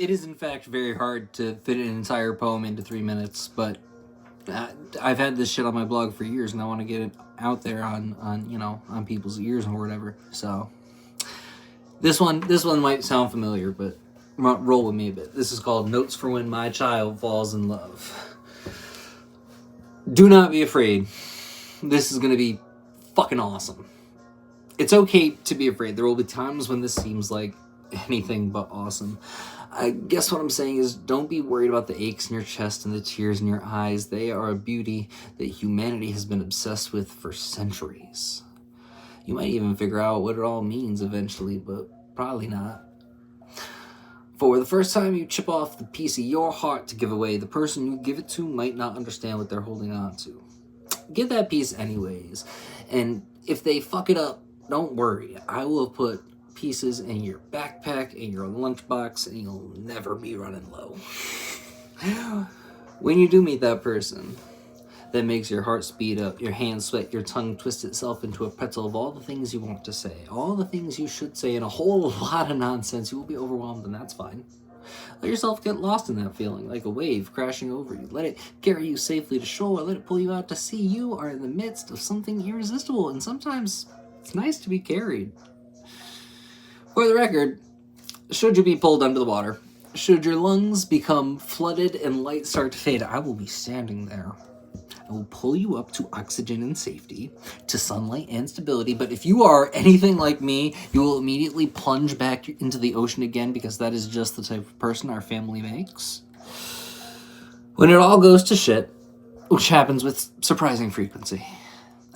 It is, in fact, very hard to fit an entire poem into 3 minutes, but I've had this shit on my blog for years, and I want to get it out there on people's ears or whatever. So this one might sound familiar, but roll with me a bit. This is called Notes for When My Child Falls in Love. Do not be afraid. This is going to be fucking awesome. It's okay to be afraid. There will be times when this seems like anything but awesome. I guess what I'm saying is, don't be worried about the aches in your chest and the tears in your eyes. They are a beauty that humanity has been obsessed with for centuries. You might even figure out what it all means eventually, but probably not. For the first time you chip off the piece of your heart to give away, the person you give it to might not understand what they're holding on to. Give that piece anyways, and if they fuck it up, don't worry. I will have put pieces in your backpack, in your lunchbox, and you'll never be running low. When you do meet that person that makes your heart speed up, your hands sweat, your tongue twist itself into a pretzel of all the things you want to say, all the things you should say, and a whole lot of nonsense, you will be overwhelmed, and that's fine. Let yourself get lost in that feeling, like a wave crashing over you. Let it carry you safely to shore. Let it pull you out to sea. You are in the midst of something irresistible, and sometimes it's nice to be carried. For the record, should you be pulled under the water, should your lungs become flooded and light start to fade, I will be standing there. I will pull you up to oxygen and safety, to sunlight and stability, but if you are anything like me, you will immediately plunge back into the ocean again, because that is just the type of person our family makes. When it all goes to shit, which happens with surprising frequency,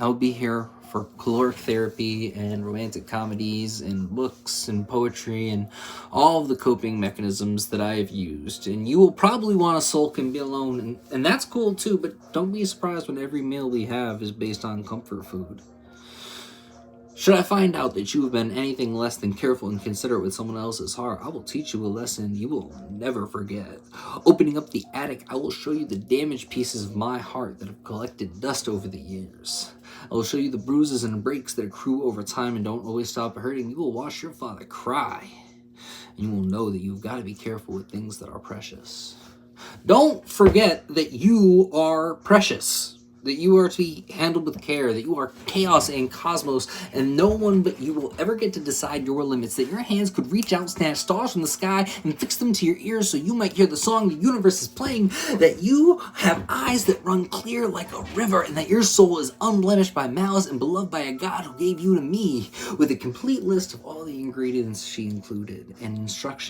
I will be here for caloric therapy and romantic comedies and books and poetry and all of the coping mechanisms that I have used. And you will probably want to sulk and be alone, and that's cool too, but don't be surprised when every meal we have is based on comfort food. Should I find out that you have been anything less than careful and considerate with someone else's heart, I will teach you a lesson you will never forget. Opening up the attic, I will show you the damaged pieces of my heart that have collected dust over the years. I will show you the bruises and breaks that accrue over time and don't always stop hurting. You will watch your father cry, and you will know that you've got to be careful with things that are precious. Don't forget that you are precious, that you are to be handled with care, that you are chaos and cosmos, and no one but you will ever get to decide your limits, that your hands could reach out, snatch stars from the sky, and fix them to your ears so you might hear the song the universe is playing, that you have eyes that run clear like a river, and that your soul is unblemished by malice and beloved by a God who gave you to me, with a complete list of all the ingredients she included, and instructions